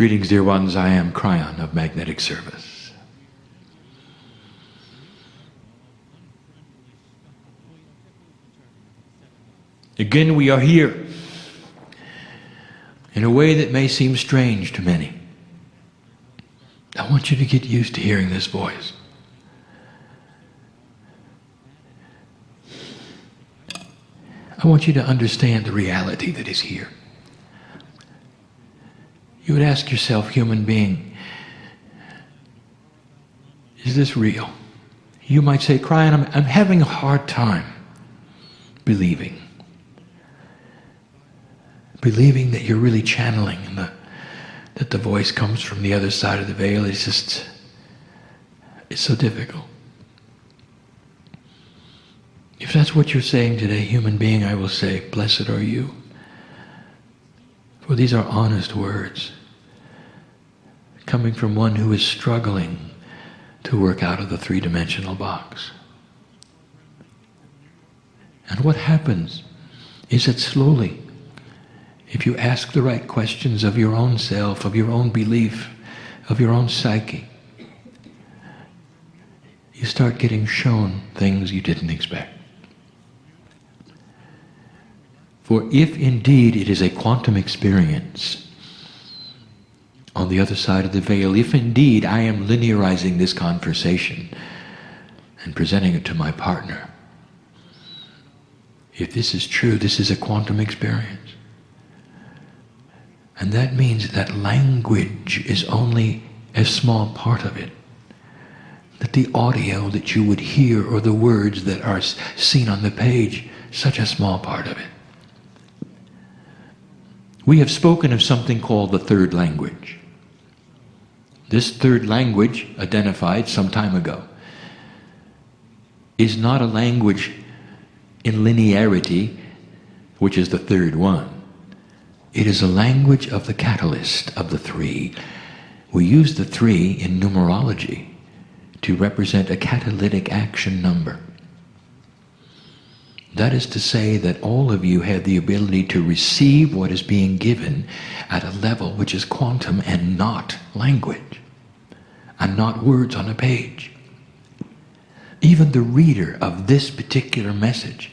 Greetings, dear ones. I am Kryon of Magnetic Service. Again, we are here in a way that may seem strange to many. I want you to get used to hearing this voice. I want you to understand the reality that is here. You would ask yourself, human being, is this real? You might say, Kryon, I'm having a hard time believing that you're really channeling and that the voice comes from the other side of the veil. It's so difficult. If that's what you're saying today, human being, I will say, blessed are you. For these are honest words coming from one who is struggling to work out of the three-dimensional box. And what happens is that slowly, if you ask the right questions of your own self, of your own belief, of your own psyche, you start getting shown things you didn't expect. For if indeed it is a quantum experience on the other side of the veil, if indeed I am linearizing this conversation and presenting it to my partner, if this is true, this is a quantum experience. And that means that language is only a small part of it. That the audio that you would hear or the words that are seen on the page, such a small part of it. We have spoken of something called the third language. This third language, identified some time ago, is not a language in linearity, which is the third one. It is a language of the catalyst of the three. We use the three in numerology to represent a catalytic action number. That is to say that all of you have the ability to receive what is being given at a level which is quantum and not language, and not words on a page. Even the reader of this particular message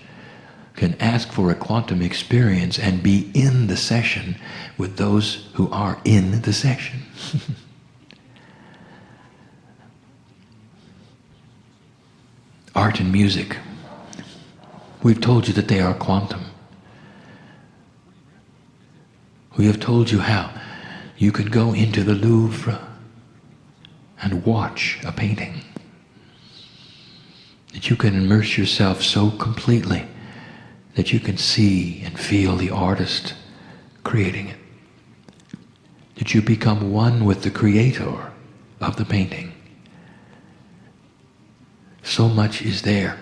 can ask for a quantum experience and be in the session with those who are in the session. Art and music. We've told you that they are quantum. We have told you how you could go into the Louvre and watch a painting. That you can immerse yourself so completely that you can see and feel the artist creating it. That you become one with the creator of the painting. So much is there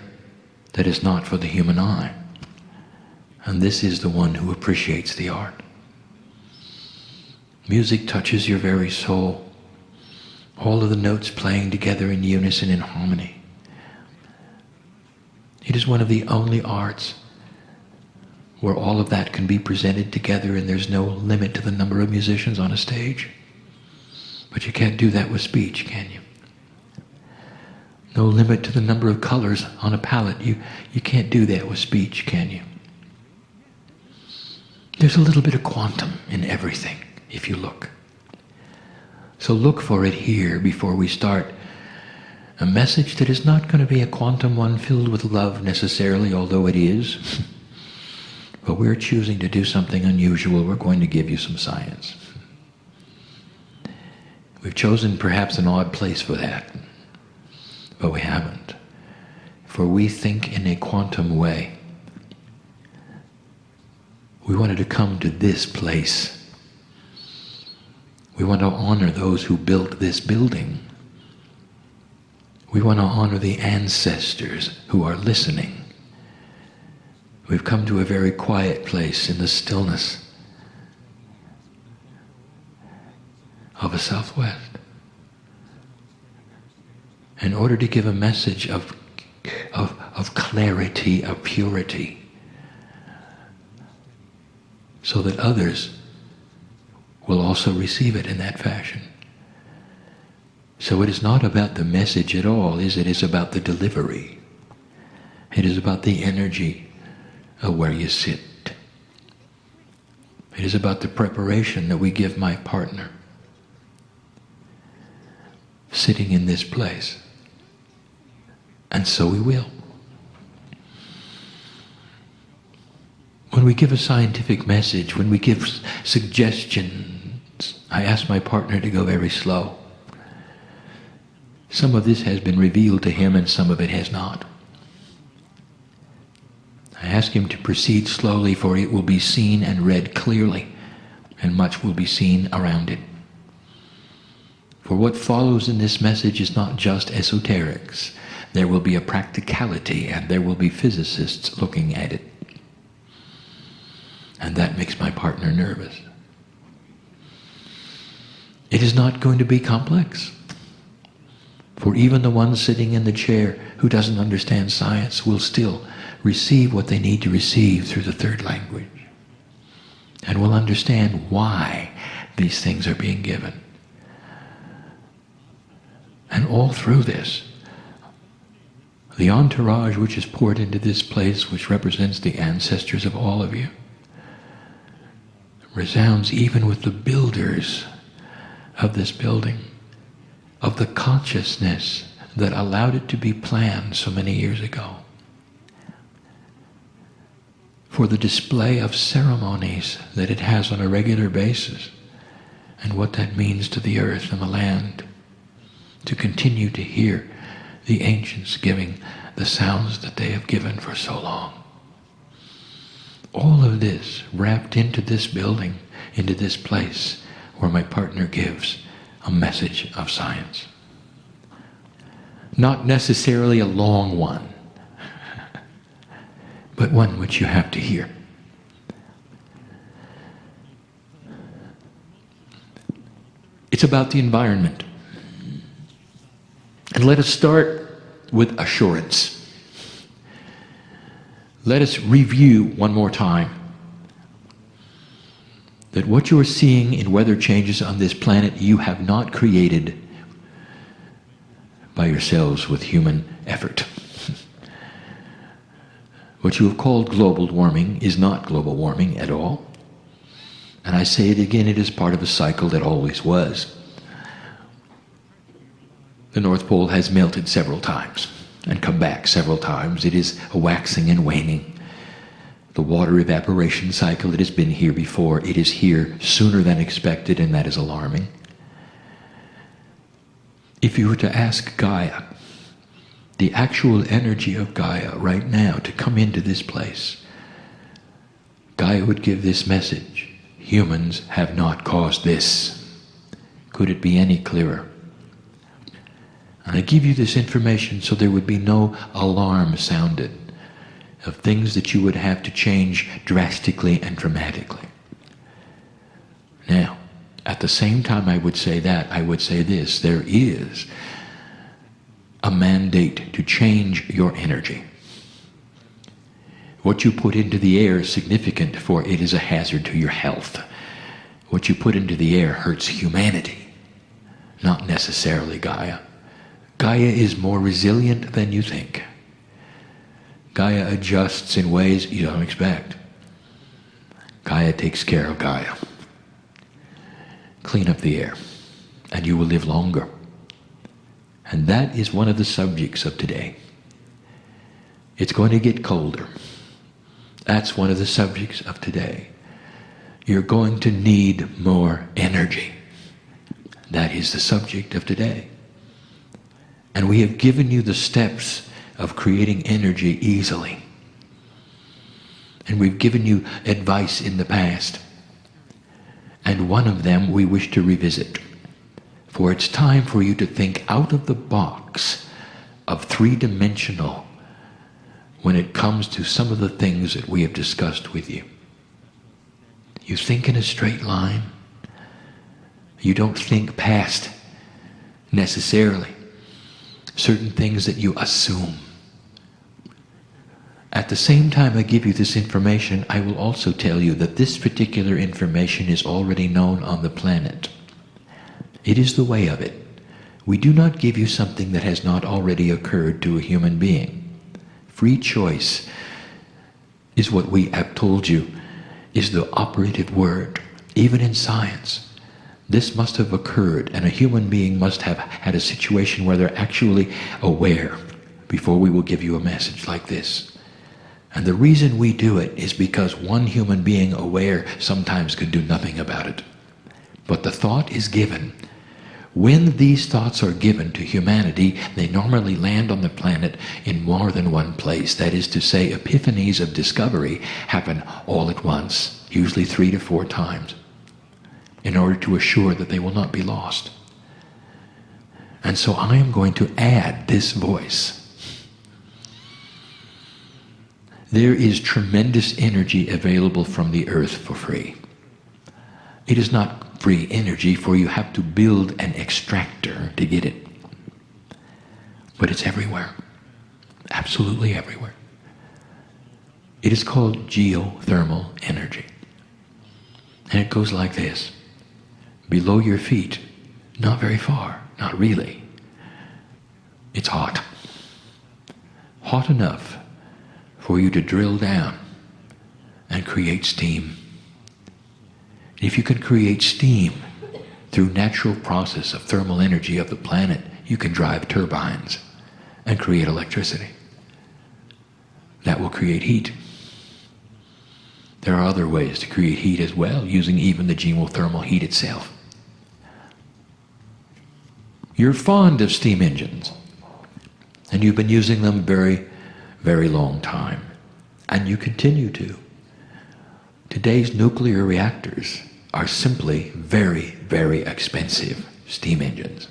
that is not for the human eye. And this is the one who appreciates the art. Music touches your very soul. All of the notes playing together in unison, in harmony. It is one of the only arts where all of that can be presented together and there's no limit to the number of musicians on a stage. But you can't do that with speech, can you? No limit to the number of colors on a palette. You can't do that with speech, can you? There's a little bit of quantum in everything, if you look. So look for it here before we start a message that is not going to be a quantum one filled with love necessarily, although it is. But we're choosing to do something unusual. We're going to give you some science. We've chosen perhaps an odd place for that. But we haven't. For we think in a quantum way. We wanted to come to this place. We want to honor those who built this building. We want to honor the ancestors who are listening. We've come to a very quiet place in the stillness of a Southwest. In order to give a message of clarity, of purity, so that others will also receive it in that fashion. So it is not about the message at all, is it? It's about the delivery. It is about the energy of where you sit. It is about the preparation that we give my partner sitting in this place. And so we will. When we give a scientific message, when we give suggestions, I ask my partner to go very slow. Some of this has been revealed to him and some of it has not. I ask him to proceed slowly, for it will be seen and read clearly, and much will be seen around it. For what follows in this message is not just esoterics. There will be a practicality, and there will be physicists looking at it. And that makes my partner nervous. It is not going to be complex. For even the one sitting in the chair who doesn't understand science will still receive what they need to receive through the third language, and will understand why these things are being given. And all through this, the entourage which is poured into this place, which represents the ancestors of all of you, resounds even with the builders of this building, of the consciousness that allowed it to be planned so many years ago, for the display of ceremonies that it has on a regular basis, and what that means to the earth and the land, to continue to hear the ancients giving the sounds that they have given for so long. All of this wrapped into this building, into this place where my partner gives a message of science. Not necessarily a long one, but one which you have to hear. It's about the environment. And let us start with assurance. Let us review one more time that what you are seeing in weather changes on this planet you have not created by yourselves with human effort. What you have called global warming is not global warming at all. And I say it again, it is part of a cycle that always was. The North Pole has melted several times and come back several times. It is a waxing and waning. The water evaporation cycle, it has been here before. It is here sooner than expected, and that is alarming. If you were to ask Gaia, the actual energy of Gaia right now to come into this place, Gaia would give this message: humans have not caused this. Could it be any clearer? And I give you this information so there would be no alarm sounded of things that you would have to change drastically and dramatically. Now, at the same time I would say that, I would say this: there is a mandate to change your energy. What you put into the air is significant, for it is a hazard to your health. What you put into the air hurts humanity, not necessarily Gaia. Gaia is more resilient than you think. Gaia adjusts in ways you don't expect. Gaia takes care of Gaia. Clean up the air, and you will live longer. And that is one of the subjects of today. It's going to get colder. That's one of the subjects of today. You're going to need more energy. That is the subject of today. And we have given you the steps of creating energy easily. And we've given you advice in the past. And one of them we wish to revisit. For it's time for you to think out of the box of three-dimensional when it comes to some of the things that we have discussed with you. You think in a straight line. You don't think past necessarily certain things that you assume. At the same time I give you this information, I will also tell you that this particular information is already known on the planet. It is the way of it. We do not give you something that has not already occurred to a human being. Free choice is what we have told you is the operative word. Even in science, this must have occurred, and a human being must have had a situation where they're actually aware before we will give you a message like this. And the reason we do it is because one human being aware sometimes could do nothing about it. But the thought is given. When these thoughts are given to humanity, they normally land on the planet in more than one place. That is to say, epiphanies of discovery happen all at once, usually 3 to 4 times, in order to assure that they will not be lost. And so I am going to add this voice. There is tremendous energy available from the earth for free. It is not free energy, for you have to build an extractor to get it. But it's everywhere. Absolutely everywhere. It is called geothermal energy. And it goes like this. Below your feet, not very far, not really. It's hot. Hot enough for you to drill down and create steam. If you can create steam through natural process of thermal energy of the planet, you can drive turbines and create electricity. That will create heat. There are other ways to create heat as well, using even the geothermal heat itself. You're fond of steam engines, and you've been using them very, very long time, and you continue to. Today's nuclear reactors are simply very, very expensive steam engines.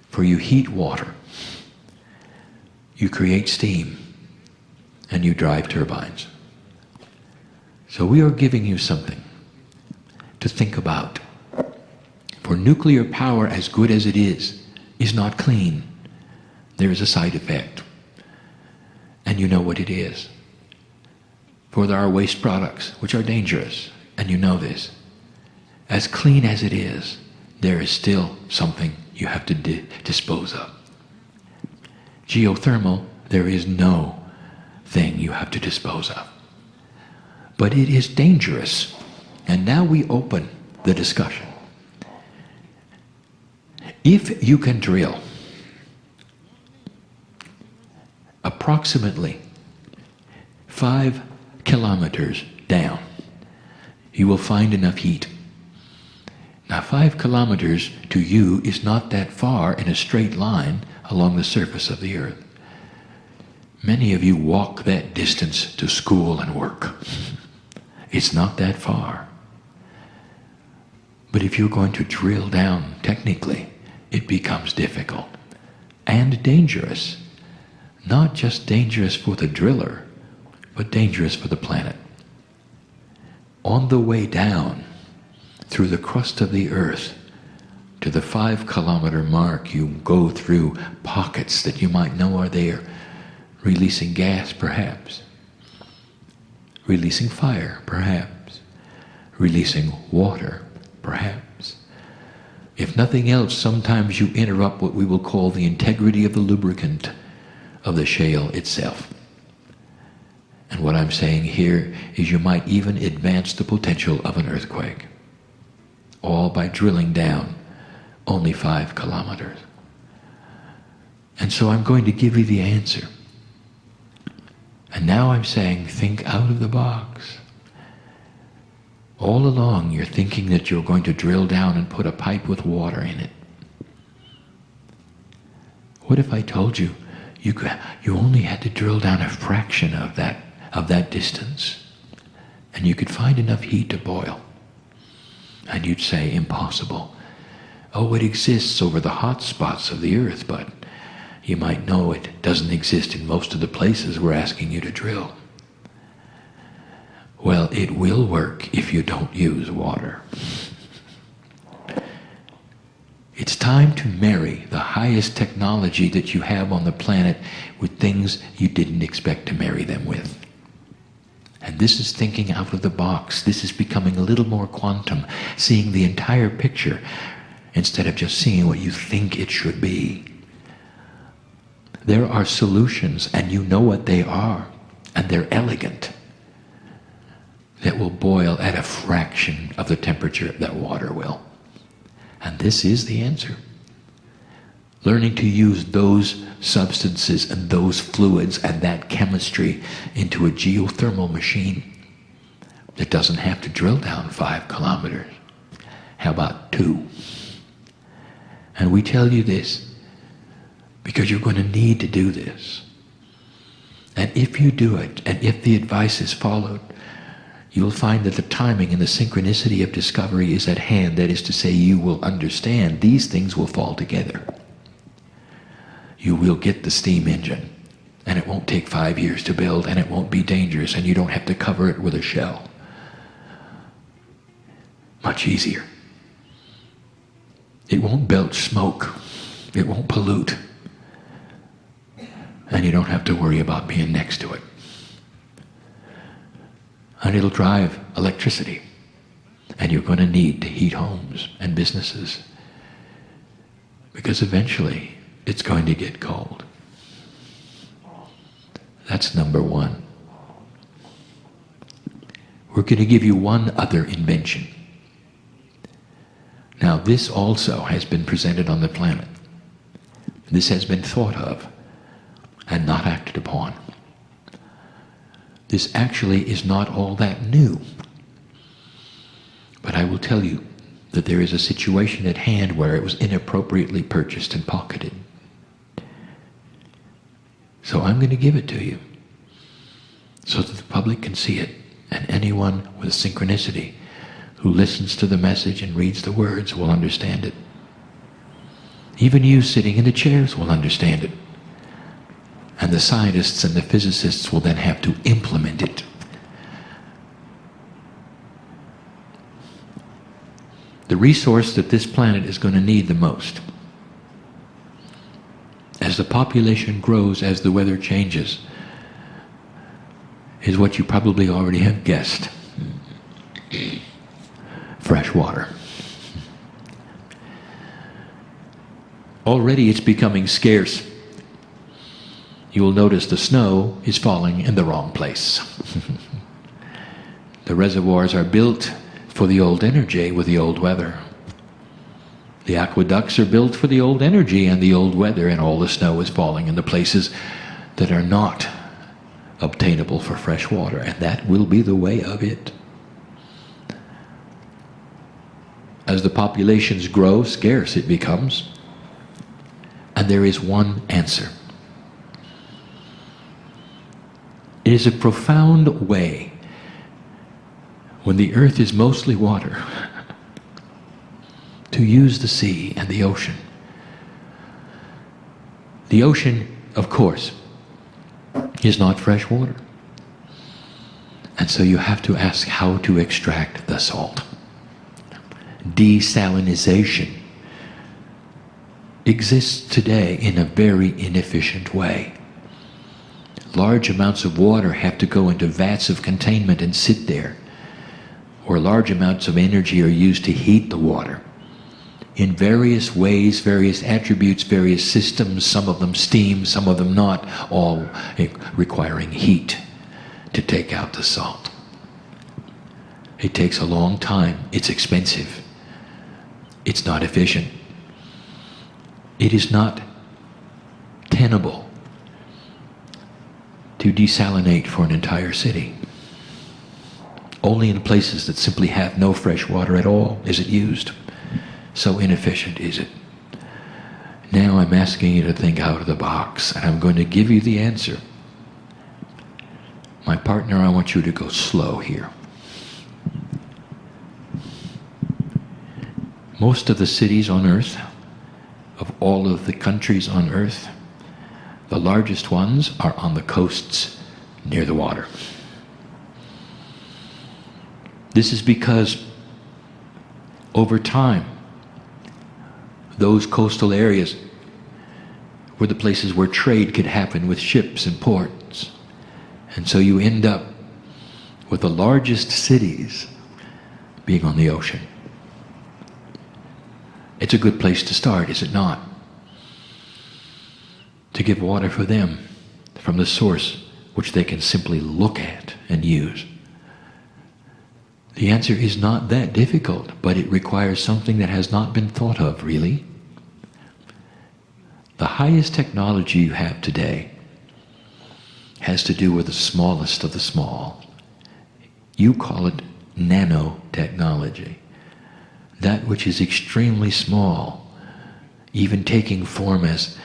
For you heat water, you create steam, and you drive turbines. So we are giving you something to think about. For nuclear power, as good as it is not clean. There is a side effect. And you know what it is. For there are waste products which are dangerous, and you know this. As clean as it is, there is still something you have to dispose of. Geothermal, there is no thing you have to dispose of. But it is dangerous. And now we open the discussion. If you can drill approximately 5 kilometers down, you will find enough heat. Now 5 kilometers to you is not that far in a straight line along the surface of the earth. Many of you walk that distance to school and work. It's not that far. But if you're going to drill down technically, it becomes difficult and dangerous. Not just dangerous for the driller, but dangerous for the planet. On the way down through the crust of the earth to the 5 kilometer mark, you go through pockets that you might know are there, releasing gas perhaps, releasing fire perhaps, releasing water perhaps. If nothing else, sometimes you interrupt what we will call the integrity of the lubricant of the shale itself. And what I'm saying here is you might even advance the potential of an earthquake, all by drilling down only 5 kilometers. And so I'm going to give you the answer. And now I'm saying, think out of the box. All along you're thinking that you're going to drill down and put a pipe with water in it. What if I told you you only had to drill down a fraction of that distance, and you could find enough heat to boil? And you'd say, impossible. Oh, it exists over the hot spots of the earth, but you might know it doesn't exist in most of the places we're asking you to drill. Well, it will work if you don't use water. It's time to marry the highest technology that you have on the planet with things you didn't expect to marry them with. And this is thinking out of the box. This is becoming a little more quantum, seeing the entire picture instead of just seeing what you think it should be. There are solutions, and you know what they are, and they're elegant, that will boil at a fraction of the temperature that water will. And this is the answer. Learning to use those substances and those fluids and that chemistry into a geothermal machine that doesn't have to drill down 5 kilometers. How about 2? And we tell you this because you're going to need to do this. And if you do it, and if the advice is followed, you'll find that the timing and the synchronicity of discovery is at hand. That is to say, you will understand these things will fall together. You will get the steam engine, and it won't take 5 years to build, and it won't be dangerous, and you don't have to cover it with a shell. Much easier. It won't belch smoke. It won't pollute. And you don't have to worry about being next to it. And it'll drive electricity. And you're going to need to heat homes and businesses. Because eventually, it's going to get cold. That's number 1. We're going to give you one other invention. Now, this also has been presented on the planet. This has been thought of and not acted upon. This actually is not all that new. But I will tell you that there is a situation at hand where it was inappropriately purchased and pocketed. So I'm going to give it to you so that the public can see it, and anyone with synchronicity who listens to the message and reads the words will understand it. Even you sitting in the chairs will understand it. And the scientists and the physicists will then have to implement it. The resource that this planet is going to need the most, as the population grows, as the weather changes, is what you probably already have guessed. Fresh water. Already it's becoming scarce. You will notice the snow is falling in the wrong place. The reservoirs are built for the old energy with the old weather. The aqueducts are built for the old energy and the old weather, and all the snow is falling in the places that are not obtainable for fresh water, and that will be the way of it. As the populations grow, scarce it becomes, and there is one answer. It is a profound way, when the earth is mostly water, to use the sea and the ocean. The ocean, of course, is not fresh water. And so you have to ask how to extract the salt. Desalinization exists today in a very inefficient way. Large amounts of water have to go into vats of containment and sit there, or large amounts of energy are used to heat the water. In various ways, various attributes, various systems, some of them steam, some of them not, all requiring heat to take out the salt. It takes a long time, it's expensive, it's not efficient, it is not tenable to desalinate for an entire city. Only in places that simply have no fresh water at all is it used. So inefficient is it. Now I'm asking you to think out of the box, and I'm going to give you the answer. My partner, I want you to go slow here. Most of the cities on earth, of all of the countries on earth, the largest ones are on the coasts near the water. This is because over time, Those coastal areas were the places where trade could happen with ships and ports. And so you end up with the largest cities being on the ocean. It's a good place to start, is it not? To give water for them from the source which they can simply look at and use. The answer is not that difficult, but it requires something that has not been thought of, really. The highest technology you have today has to do with the smallest of the small. You call it nanotechnology. That which is extremely small, even taking form as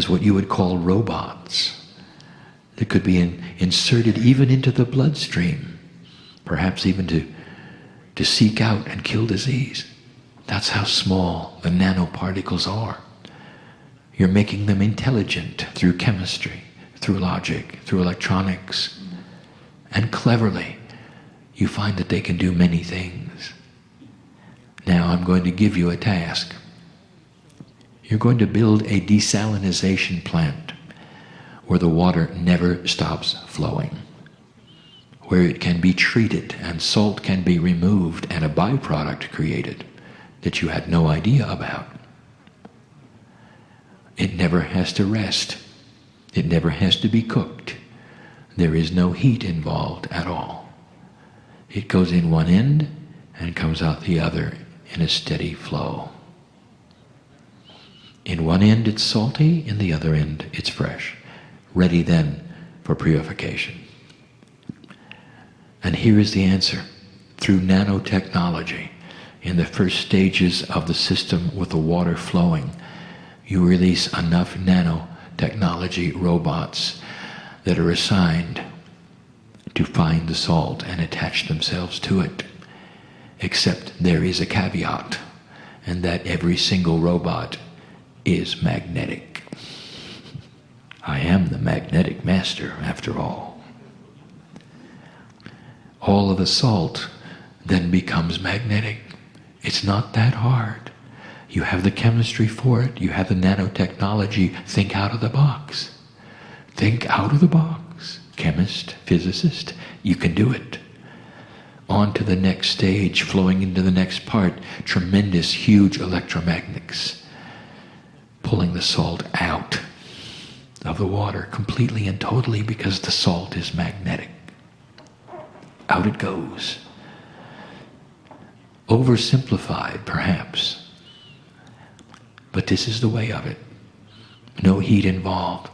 what you would call robots, that could be inserted even into the bloodstream, perhaps even to seek out and kill disease. That's how small the nanoparticles are. You're making them intelligent through chemistry, through logic, through electronics, and cleverly you find that they can do many things. Now I'm going to give you a task. You're going to build a desalinization plant where the water never stops flowing, where it can be treated and salt can be removed and a byproduct created that you had no idea about. It never has to rest. It never has to be cooked. There is no heat involved at all. It goes in one end and comes out the other in a steady flow. In one end it's salty, in the other end it's fresh, ready then for purification. And here is the answer. Through nanotechnology, in the first stages of the system with the water flowing, you release enough nanotechnology robots that are assigned to find the salt and attach themselves to it. Except there is a caveat, and that every single robot is magnetic. I am the magnetic master, after all. All of the salt then becomes magnetic. It's not that hard. You have the chemistry for it. You have the nanotechnology. Think out of the box. Think out of the box. Chemist, physicist, you can do it. On to the next stage, flowing into the next part, tremendous, huge electromagnets, pulling the salt out of the water completely and totally because the salt is magnetic. Out it goes. Oversimplified, perhaps. But this is the way of it. No heat involved.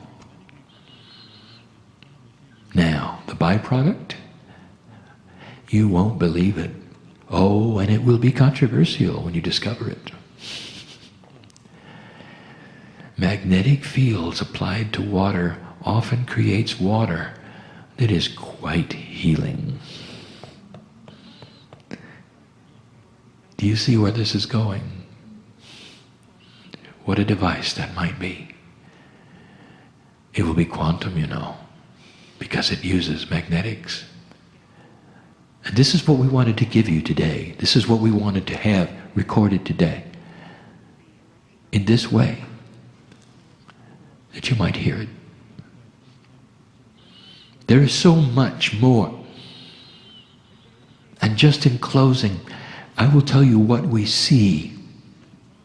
Now, the byproduct? You won't believe it. Oh, and it will be controversial when you discover it. Magnetic fields applied to water often creates water that is quite healing. Do you see where this is going? What a device that might be. It will be quantum, you know, because it uses magnetics. And this is what we wanted to give you today. This is what we wanted to have recorded today. In this way, that you might hear it. There is so much more. And just in closing, I will tell you what we see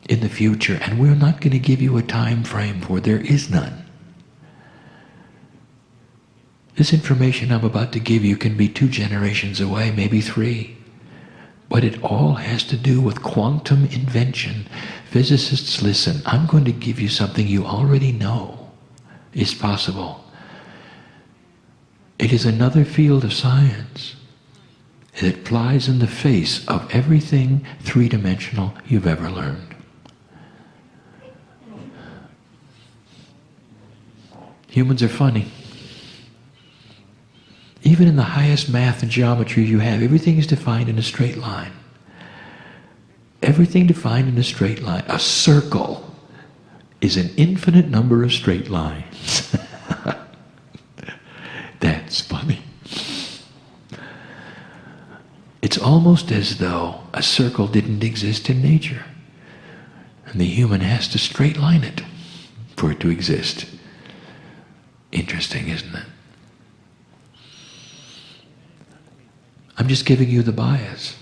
in the future, and we're not going to give you a time frame, for there is none. This information I'm about to give you can be 2 generations away, maybe 3. But it all has to do with quantum invention. Physicists, listen, I'm going to give you something you already know is possible. It is another field of science that flies in the face of everything 3-dimensional you've ever learned. Humans are funny. Even in the highest math and geometry you have, everything is defined in a straight line. Everything defined in a straight line. A circle is an infinite number of straight lines. That's funny. It's almost as though a circle didn't exist in nature. And the human has to straight line it for it to exist. Interesting, isn't it? I'm just giving you the bias.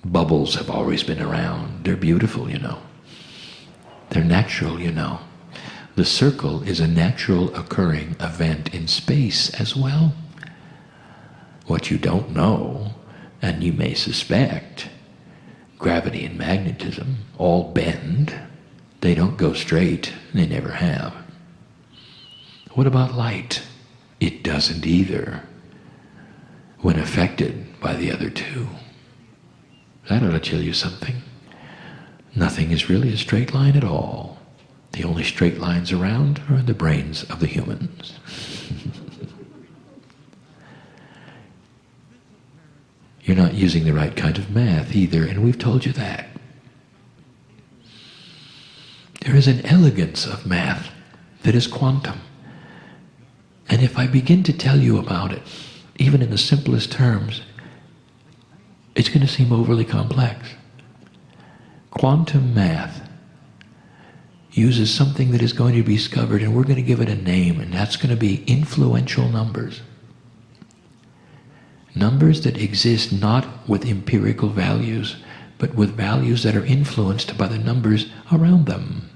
Bubbles have always been around. They're beautiful, you know. They're natural, you know. The circle is a natural occurring event in space as well. What you don't know, and you may suspect, gravity and magnetism all bend. They don't go straight. They never have. What about light? It doesn't either when affected by the other two. That ought to tell you something. Nothing is really a straight line at all. The only straight lines around are in the brains of the humans. You're not using the right kind of math either, and we've told you that. There is an elegance of math that is quantum. And if I begin to tell you about it, even in the simplest terms, it's going to seem overly complex. Quantum math uses something that is going to be discovered, and we're going to give it a name, and that's going to be influential numbers. Numbers that exist not with empirical values, but with values that are influenced by the numbers around them.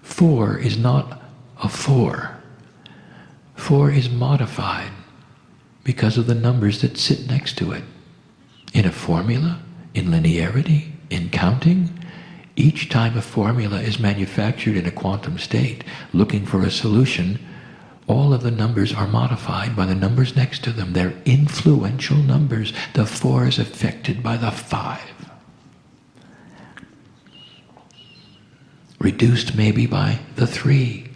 4 is not a 4. 4 is modified because of the numbers that sit next to it. In a formula, in linearity, in counting, each time a formula is manufactured in a quantum state, looking for a solution, all of the numbers are modified by the numbers next to them. They're influential numbers. The 4 is affected by the 5. Reduced maybe by the 3.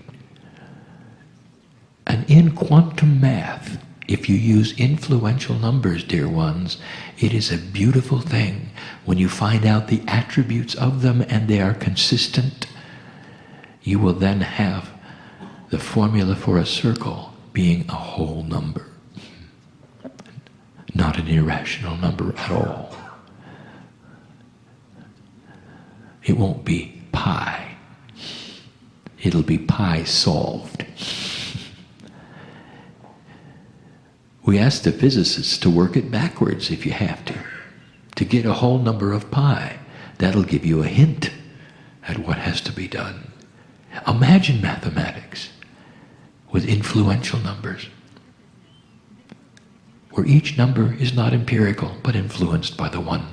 And in quantum math, if you use influential numbers, dear ones, it is a beautiful thing when you find out the attributes of them and they are consistent. You will then have the formula for a circle being a whole number, not an irrational number at all. It won't be pi. It'll be pi solved. We ask the physicists to work it backwards if you have to get a whole number of pi. That'll give you a hint at what has to be done. Imagine mathematics with influential numbers, where each number is not empirical, but influenced by the one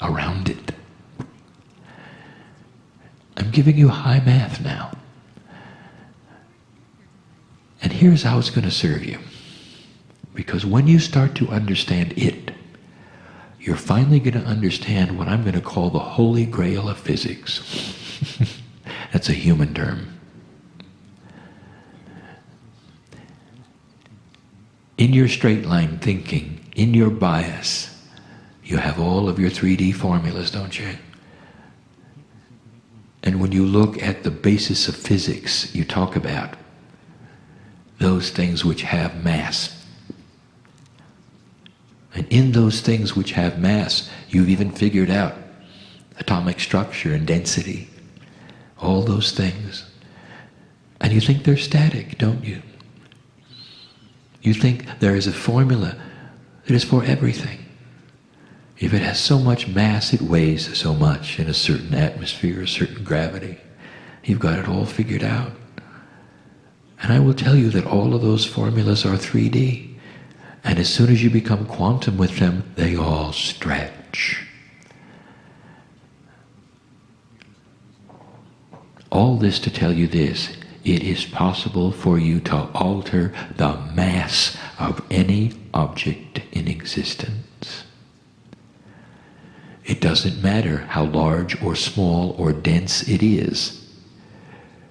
around it. I'm giving you high math now. And here's how it's going to serve you. Because when you start to understand it, you're finally going to understand what I'm going to call the holy grail of physics. That's a human term. In your straight line thinking, in your bias, you have all of your 3D formulas, don't you? And when you look at the basis of physics, you talk about those things which have mass. And in those things which have mass, you've even figured out atomic structure and density. All those things. And you think they're static, don't you? You think there is a formula that is for everything. If it has so much mass, it weighs so much in a certain atmosphere, a certain gravity. You've got it all figured out. And I will tell you that all of those formulas are 3D. And as soon as you become quantum with them, they all stretch. All this to tell you this: it is possible for you to alter the mass of any object in existence. It doesn't matter how large or small or dense it is.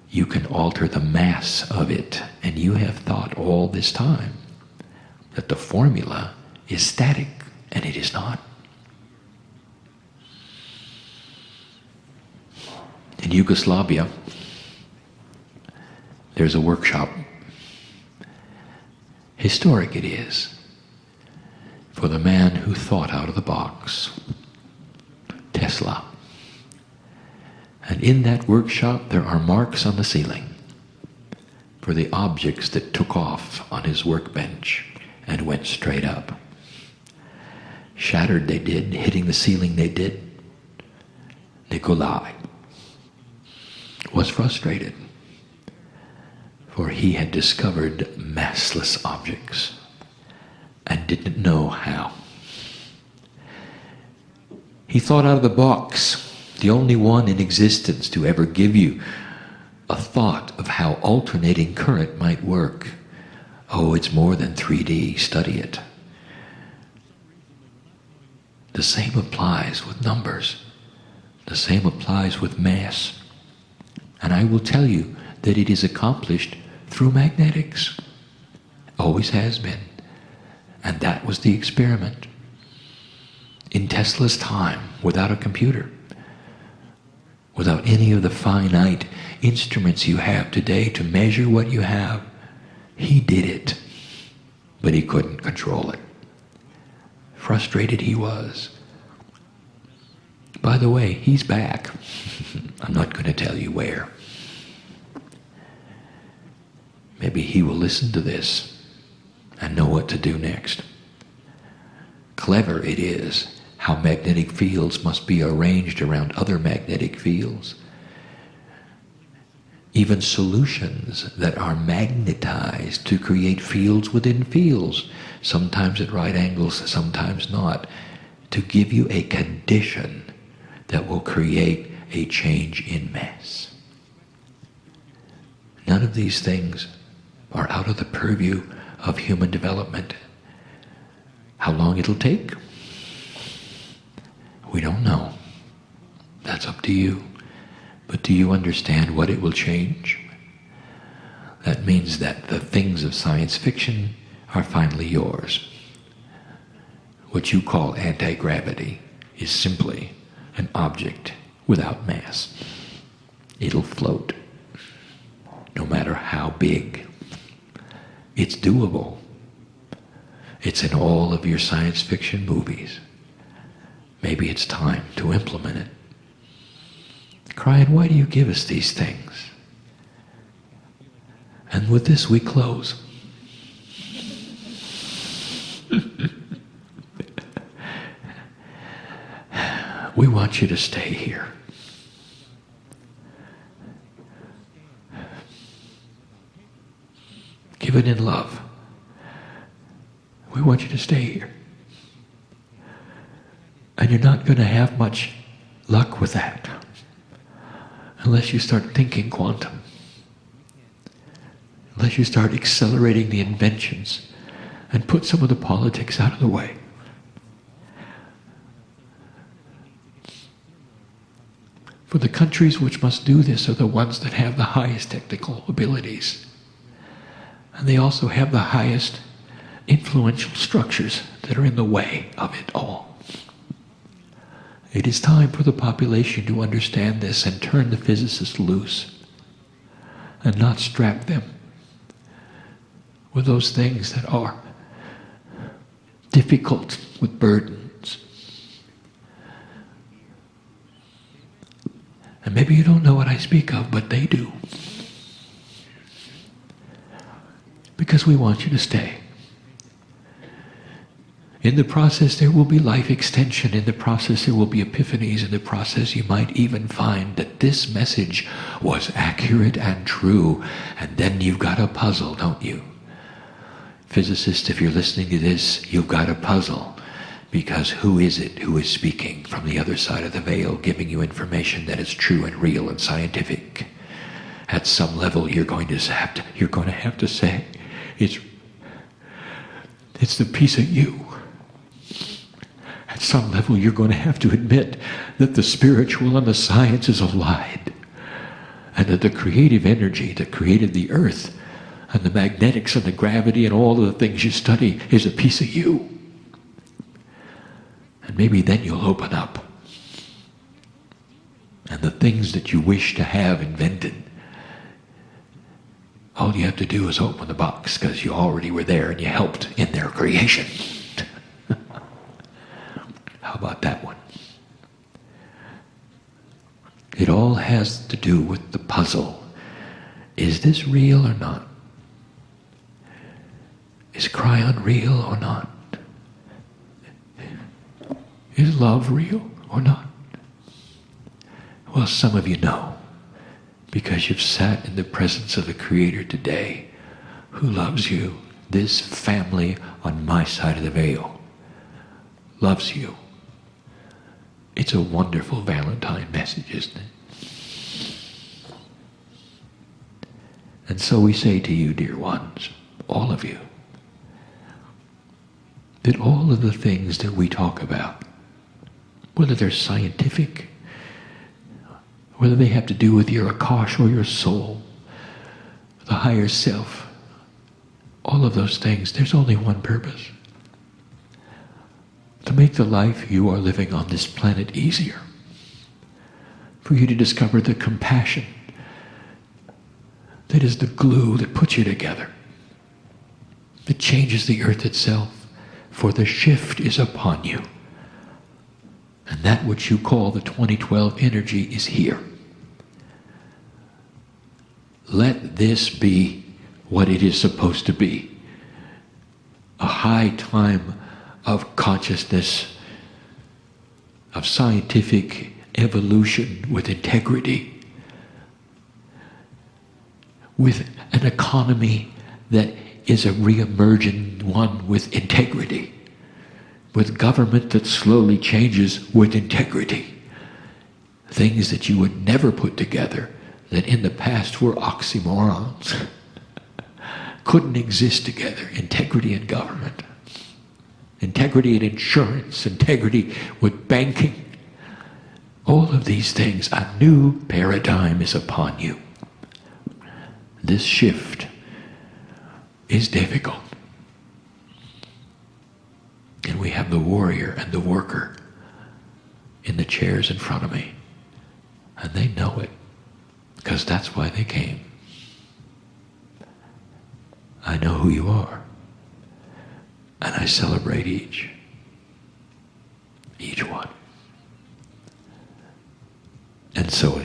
You can alter the mass of it, and you have thought all this time that the formula is static, and it is not. In Yugoslavia, there's a workshop. Historic it is, for the man who thought out of the box, Tesla. Tesla. And in that workshop there are marks on the ceiling for the objects that took off on his workbench and went straight up. Shattered they did, hitting the ceiling they did. Nikolai was frustrated, for he had discovered massless objects and didn't know how. He thought out of the box, the only one in existence to ever give you a thought of how alternating current might work. Oh, it's more than 3D, study it. The same applies with numbers. The same applies with mass. And I will tell you that it is accomplished through magnetics. Always has been. And that was the experiment. In Tesla's time, without a computer, without any of the finite instruments you have today to measure what you have, he did it. But he couldn't control it. Frustrated he was. By the way, he's back. I'm not going to tell you where. Maybe he will listen to this and know what to do next. Clever it is how magnetic fields must be arranged around other magnetic fields. Even solutions that are magnetized to create fields within fields, sometimes at right angles, sometimes not, to give you a condition that will create a change in mass. None of these things are out of the purview of human development. How long it'll take? We don't know. That's up to you. But do you understand what it will change? That means that the things of science fiction are finally yours. What you call anti-gravity is simply an object without mass. It'll float, no matter how big. It's doable. It's in all of your science fiction movies. Maybe it's time to implement it. Kryon, why do you give us these things? And with this we close. We want you to stay here. Give it in love. We want you to stay here. And you're not going to have much luck with that unless you start thinking quantum. Unless you start accelerating the inventions and put some of the politics out of the way. For the countries which must do this are the ones that have the highest technical abilities. And they also have the highest influential structures that are in the way of it all. It is time for the population to understand this and turn the physicists loose and not strap them with those things that are difficult with burdens. And maybe you don't know what I speak of, but they do. Because we want you to stay. In the process there will be life extension. In the process there will be epiphanies. In the process you might even find that this message was accurate and true. And then you've got a puzzle, don't you? Physicists, if you're listening to this, you've got a puzzle. Because who is it who is speaking from the other side of the veil, giving you information that is true and real and scientific? At some level you're going to have to say, it's the piece of you. At some level you're going to have to admit that the spiritual and the science is allied, and that the creative energy that created the earth and the magnetics and the gravity and all of the things you study is a piece of you. And maybe then you'll open up, and the things that you wish to have invented, all you have to do is open the box, because you already were there and you helped in their creation. How about that one? It all has to do with the puzzle. Is this real or not? Is Kryon real or not? Is love real or not? Well, some of you know, because you've sat in the presence of the Creator today who loves you. This family on my side of the veil loves you. It's a wonderful Valentine message, isn't it? And so we say to you, dear ones, all of you, that all of the things that we talk about, whether they're scientific, whether they have to do with your Akash or your soul, the higher self, all of those things, there's only one purpose. To make the life you are living on this planet easier. For you to discover the compassion that is the glue that puts you together. That changes the earth itself. For the shift is upon you. And that which you call the 2012 energy is here. Let this be what it is supposed to be. A high time of consciousness, of scientific evolution with integrity, with an economy that is a re-emergent one with integrity, with government that slowly changes with integrity. Things that you would never put together, that in the past were oxymorons, couldn't exist together. Integrity in government, integrity in insurance, integrity with banking. All of these things, a new paradigm is upon you. This shift is difficult. And we have the warrior and the worker in the chairs in front of me. And they know it, because that's why they came. I know who you are. And I celebrate each one. And so